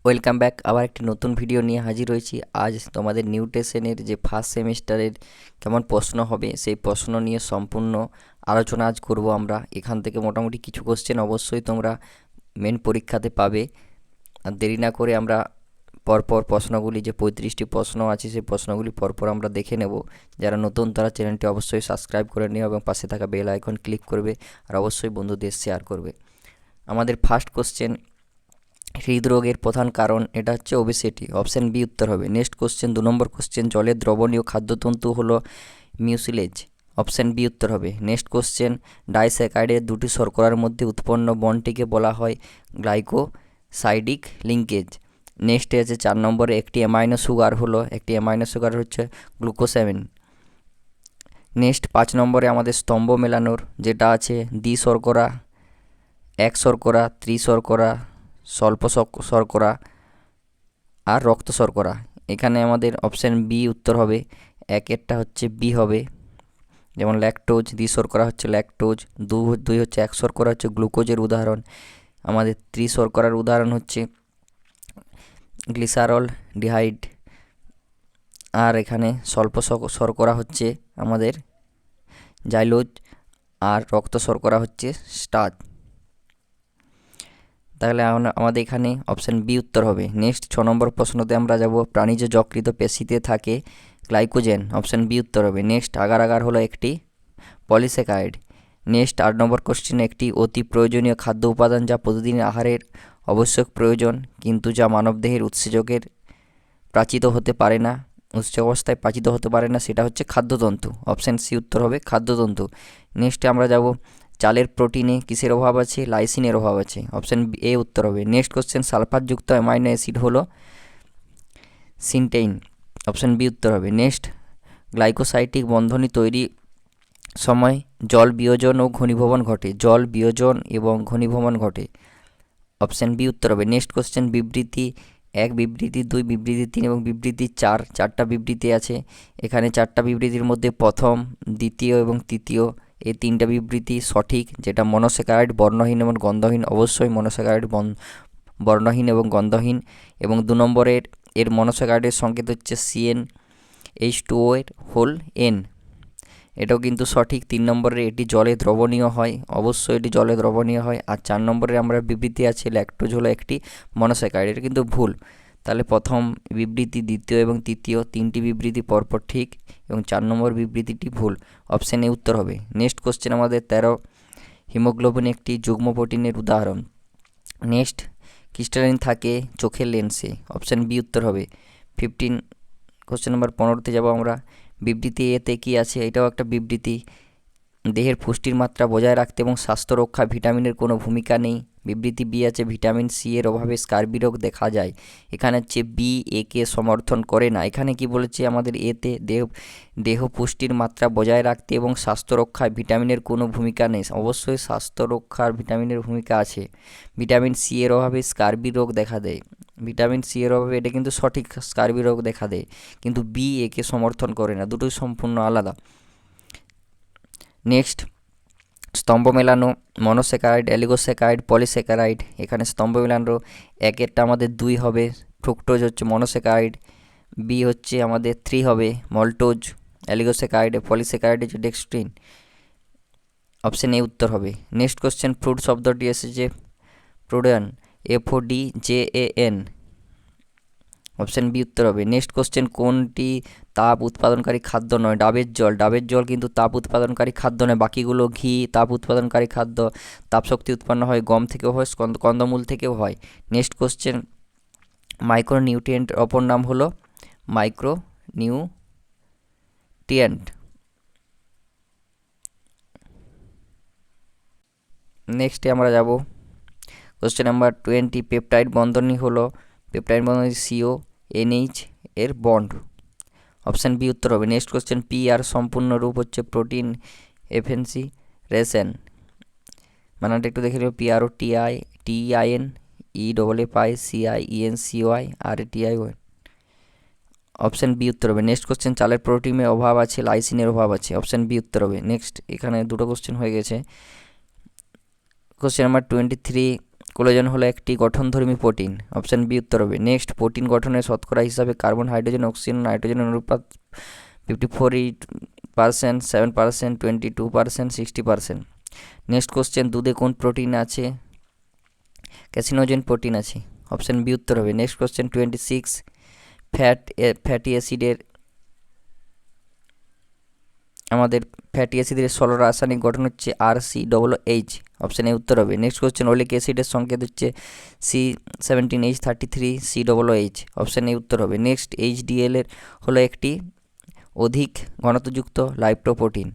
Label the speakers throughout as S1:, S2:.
S1: Welcome back. আবার একটি নতুন ভিডিও নিয়ে হাজির হয়েছি। আজ তোমাদের নিউট্রিশনের যে ফার্স্ট সেমিস্টারের কেমন প্রশ্ন হবে সেই প্রশ্ন নিয়ে সম্পূর্ণ আলোচনা আজ করব আমরা। এখান থেকে মোটামুটি কিছু কোশ্চেন অবশ্যই তোমরা মেন পরীক্ষাতে পাবে। আর দেরি না করে আমরা পরপর প্রশ্নগুলি, যে 35টি প্রশ্ন আছে সেই প্রশ্নগুলি পরপর আমরা দেখে নেব। যারা নতুন তারা চ্যানেলটি অবশ্যই সাবস্ক্রাইব করে নিও এবং পাশে থাকা বেল আইকন ক্লিক করবে আর অবশ্যই বন্ধুদের শেয়ার করবে। আমাদের ফার্স্ট কোশ্চেন, হৃদরোগের প্রধান কারণ, এটা হচ্ছে ওবেসিটি। অপশান বি উত্তর হবে। নেক্সট কোশ্চেন, 2 নম্বর কোশ্চেন, জলের দ্রবণীয় খাদ্যতন্তু হলো মিউসিলেজ। অপশান বি উত্তর হবে। নেক্সট কোশ্চেন, ডাইস্যাকারাইডের দুটি শর্করার মধ্যে উৎপন্ন বন্ডটিকে বলা হয় গ্লাইকোসাইডিক লিঙ্কেজ। নেক্সটে আছে 4 নম্বরে, একটি অ্যামাইনো সুগার হচ্ছে গ্লুকোসামিন। নেক্সট 5 নম্বরে আমাদের স্তম্ভ মেলানোর যেটা আছে দ্বি শর্করা, এক শর্করা, ত্রিশর্করা, স্বল্প শর্করা আর রক্ত শর্করা। এখানে আমাদের অপশান বি উত্তর হবে। একেরটা হচ্ছে বি হবে, যেমন ল্যাকটোজ, দ্বিশর্করা হচ্ছে ল্যাকটোজ, দুই হচ্ছে এক শর্করা হচ্ছে গ্লুকোজের উদাহরণ। আমাদের ত্রিশর্করার উদাহরণ হচ্ছে গ্লিসারল ডিহাইড। আর এখানে স্বল্প শর্করা হচ্ছে আমাদের জাইলোজ আর রক্ত শর্করা হচ্ছে স্টার্চ। তাহলে আমাদের এখানে অপশান বি উত্তর হবে। নেক্সট 6 নম্বর প্রশ্নতে আমরা যাব, প্রাণীজ যকৃত পেশিতে থাকে গ্লাইকোজেন। অপশান বি উত্তর হবে। নেক্সট, আগার আগার হলো একটি পলিস্যাকারাইড। নেক্সট 8 নম্বর কোশ্চেন, একটি অতি প্রয়োজনীয় খাদ্য উপাদান যা প্রতিদিনের আহারের আবশ্যক প্রয়োজন কিন্তু যা মানবদেহের উৎসেচকের প্রাচিত হতে পারে না, উচ্চ অবস্থায় পাচিত হতে পারে না, সেটা হচ্ছে খাদ্যতন্তু। অপশান সি উত্তর হবে, খাদ্যতন্তু। নেক্সটে আমরা যাব, চালের প্রোটিনে কিসের অভাব আছে? লাইসিনের অভাব আছে। অপশান এ উত্তর হবে। নেক্সট কোশ্চেন, সালফারযুক্ত অ্যামাইনো অ্যাসিড হলো সিনটেইন। অপশান বি উত্তর হবে। নেক্সট, গ্লাইকোসাইটিক বন্ধনী তৈরি সময় জল বিয়োজন ও ঘনীভবন ঘটে। জল বিয়োজন এবং ঘনীভবন ঘটে। অপশান বি উত্তর হবে। নেক্সট কোশ্চেন, বিবৃতি 1, বিবৃতি 2, বিবৃতি 3 এবং বিবৃতি 4, 4টা বিবৃতি আছে। এখানে 4টা বিবৃতির মধ্যে প্রথম, দ্বিতীয় এবং তৃতীয় এই 3টা বিবৃতি সঠিক। যেটা মনোস্যাকারাইড বর্ণহীন এবং গন্ধহীন, অবশ্যই মনোস্যাকারাইড বর্ণহীন এবং গন্ধহীন। এবং 2 নম্বরের এর মনোস্যাকারাইডের সংকেত হচ্ছে CN, H2O এর হোল N, এটাও কিন্তু সঠিক। 3 নম্বরে এটি জলে দ্রবণীয় হয়, অবশ্যই এটি জলে দ্রবণীয় হয়। আর 4 নম্বরে আমরা বিবৃতি আছে ল্যাকটোজ হলো একটি মনোস্যাকারাইড, এটা কিন্তু ভুল। তাহলে প্রথম বিবৃতি, দ্বিতীয় এবং তৃতীয় 3টি বিবৃতি পরপর ঠিক এবং 4 নম্বর বিবৃতিটি ভুল। অপশান এ উত্তর হবে। নেক্সট কোশ্চেন আমাদের 13, হিমোগ্লোবিন একটি যুগ্ম প্রোটিনের উদাহরণ। নেক্সট, ক্রিস্টালিন থাকে চোখের লেন্সে। অপশান বি উত্তর হবে। 15, কোশ্চেন নাম্বার 15তে যাব আমরা। বিবৃতি এতে কি আছে? এটাও একটা বিবৃতি, দেহের পুষ্টির মাত্রা বজায় রাখতে এবং স্বাস্থ্য রক্ষা ভিটামিনের কোনো ভূমিকা নেই। বিবৃতি বি আছে, ভিটামিন সি এর অভাবে স্কার্বি রোগ দেখা যায়। এখানে হচ্ছে বি এ কে সমর্থন করে না। এখানে কি বলেছে আমাদের এতে, দেহ পুষ্টির মাত্রা বজায় রাখতে এবং স্বাস্থ্য রক্ষায় ভিটামিনের কোনো ভূমিকা নেই। অবশ্যই স্বাস্থ্য রক্ষার ভিটামিনের ভূমিকা আছে। ভিটামিন সি এর অভাবে স্কার্বি রোগ দেখা দেয়। ভিটামিন সি এর অভাবে এটা কিন্তু সঠিক, স্কার্বি রোগ দেখা দেয়, কিন্তু বি একে সমর্থন করে না, দুটোই সম্পূর্ণ আলাদা। নেক্সট, স্তম্ভ মেলানো মনোস্যাকারাইড, অ্যালিগোস্যাকারাইড, পলিস্যাকারাইড। এখানে স্তম্ভ মেলানো একেরটা আমাদের 2 হবে, ফ্রুক্টোজ হচ্ছে মনোস্যাকারাইড। বি হচ্ছে আমাদের 3 হবে, মল্টোজ। অ্যালিগোস্যাকারাইড, পলিস্যাকারাইড হচ্ছে ডেক্সট্রিন। অপশান এ উত্তর হবে। নেক্সট কোশ্চেন, ফ্রুট শব্দটি এসেছে প্রোডান, FODJAN। অপশান বি উত্তর হবে। নেক্সট কোশ্চেন, কোনটি তাপ উৎপাদনকারী খাদ্য নয়? ডাবের জল। ডাবের জল কিন্তু তাপ উৎপাদনকারী খাদ্য নয়। বাকিগুলো ঘি তাপ উৎপাদনকারী খাদ্য, তাপশক্তি উৎপন্ন হয় গম থেকেও হয়, কন্দমূল থেকেও হয়। নেক্সট কোশ্চেন, মাইক্রোনিউট্রিয়েন্টের অপর নাম হলো মাইক্রোনিউট্রিয়েন্ট। নেক্সটে আমরা যাব কোশ্চেন নাম্বার 20, পেপটাইড বন্ধনী হলো, পেপটাইড বন্ধনী CONH এর বন্ড। অপশান বি উত্তর হবে। নেক্সট কোশ্চেন, পি আর সম্পূর্ণ রূপ হচ্ছে প্রোটিন এফএনসি রেশন। মানানটা একটু দেখে নেব, PRO TIN EFFI CIENCOI RATION। Option B উত্তর হবে। নেক্সট কোশ্চেন, চালের প্রোটিনে অভাব আছে, লাইসিনের অভাব আছে। অপশান বি উত্তর হবে। নেক্সট, এখানে দুটো কোশ্চেন হয়ে গেছে। কোশ্চেন নাম্বার 23, কোলাজেন হলো একটি গঠনধর্মী প্রোটিন। অপশান বি উত্তর হবে। নেক্সট, প্রোটিন গঠনের শতকরা হিসাবে কার্বন, হাইড্রোজেন, অক্সিজেন, নাইট্রোজেনের অনুপাত 54%, 7%, 22%, 60%। নেক্সট কোশ্চেন, দুধে কোন প্রোটিন আছে? ক্যাসিনোজেন প্রোটিন আছে। অপশান বি উত্তর হবে। নেক্সট কোশ্চেন 26, ফ্যাটি অ্যাসিডের ষোলো রাসায়নিক গঠন হচ্ছে RCOOH। অপশান এ উত্তর হবে। নেক্সট কোশ্চেন, ওলিক অ্যাসিডের সংকেত হচ্ছে C17H33COOH। অপশান এ উত্তর হবে। নেক্সট, HDL হলো একটি অধিক ঘনত্বযুক্ত লাইপোপ্রোটিন।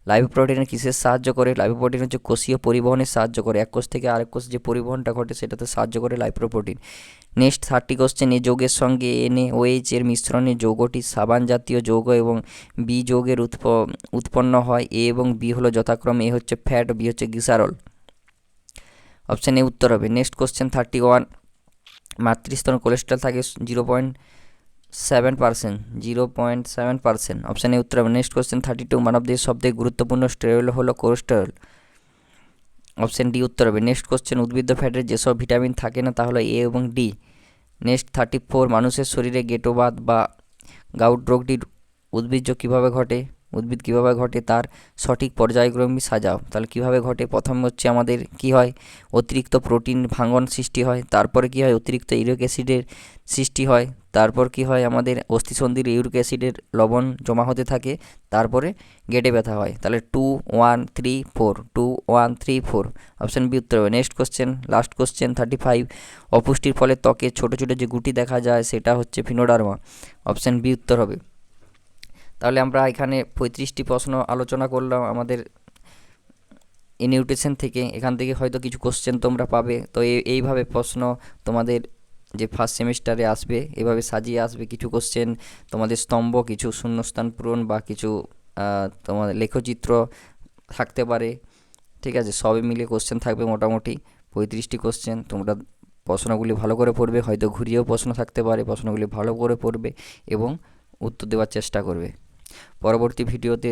S1: লাইপোপ্রোটিনের কিসের সাহায্য করে? লাইপোপ্রোটিন হচ্ছে কোষীয় পরিবহনে সাহায্য করে। এক কোষ থেকে আরেক কোষ যে পরিবহনটা ঘটে সেটাতে সাহায্য করে লাইপোপ্রোটিন। নেক্সট 30 কোশ্চেন, এ যৌগের সঙ্গে NaOH এর মিশ্রণে যৌগটি সাবান জাতীয় যৌগ এবং বি যৌগের উৎপন্ন হয়। এ এবং বি হলো যথাক্রমে, এ হচ্ছে ফ্যাট, বি হচ্ছে গ্লিসারল। অপশান এ উত্তর হবে। নেক্সট কোশ্চেন 31, মাতৃস্তর কোলেস্ট্রল থাকে 0.7%। অপশান এ উত্তর হবে। নেক্সট কোশ্চেন 32, মানবদেহের সবথেকে গুরুত্বপূর্ণ স্টেরয়েড হলো কোলেস্টেরল। অপশান ডি উত্তর হবে। নেক্সট কোশ্চেন, উদ্ভিজ্জ ফ্যাটের যেসব ভিটামিন থাকে না তা হলো এ এবং ডি। নেক্সট 34, মানুষের শরীরে গেটোবাত বা গাউট রোগটির উদ্ভিদ কীভাবে ঘটে তার সঠিক পর্যায়ক্রমে সাজাও। তাহলে কীভাবে ঘটে? প্রথম হচ্ছে আমাদের কি হয়, অতিরিক্ত প্রোটিন ভাঙন সৃষ্টি হয়। তারপরে কি হয়, অতিরিক্ত ইউরিক অ্যাসিডের সৃষ্টি হয়। তারপর কি হয়, আমাদের অস্থিসন্ধির ইউরিক অ্যাসিডের লবণ জমা হতে থাকে। তারপরে গেটে ব্যথা হয়। তাহলে 2, 1, 3, 4, 2, 1, 3, 4। অপশান বি উত্তর হবে। নেক্সট কোশ্চেন, লাস্ট কোশ্চেন 35, অপুষ্টির ফলে ত্বকে ছোট ছোট যে গুটি দেখা যায় সেটা হচ্ছে ফিনোডার্মা। অপশান বি উত্তর হবে। তাহলে আমরা এখানে 35টি প্রশ্ন আলোচনা করলাম আমাদের নিউট্রিশন থেকে। এখান থেকে হয়তো কিছু কোশ্চেন তোমরা পাবে। তো এইভাবে প্রশ্ন তোমাদের যে ফার্স্ট সেমিস্টারে আসবে এভাবে সাজিয়ে আসবে। কিছু কোশ্চেন তোমাদের স্তম্ভ, কিছু শূন্যস্থান পূরণ বা কিছু তোমাদের লেখচিত্র থাকতে পারে। ঠিক আছে, সবে মিলিয়ে কোশ্চেন থাকবে মোটামুটি 35টি কোশ্চেন। তোমরা প্রশ্নগুলি ভালো করে পড়বে, হয়তো ঘুরিয়েও প্রশ্ন থাকতে পারে। প্রশ্নগুলি ভালো করে পড়বে এবং উত্তর দেওয়ার চেষ্টা করবে। পরবর্তী ভিডিওতে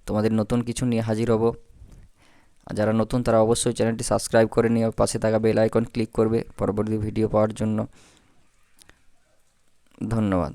S1: তোমাদের নতুন কিছু নিয়ে হাজির হব। যারা নতুন তারা অবশ্যই চ্যানেলটি সাবস্ক্রাইব করে নিয়ে পাশে থাকা বেল আইকন ক্লিক করবে পরবর্তী ভিডিও পাওয়ার জন্য। ধন্যবাদ।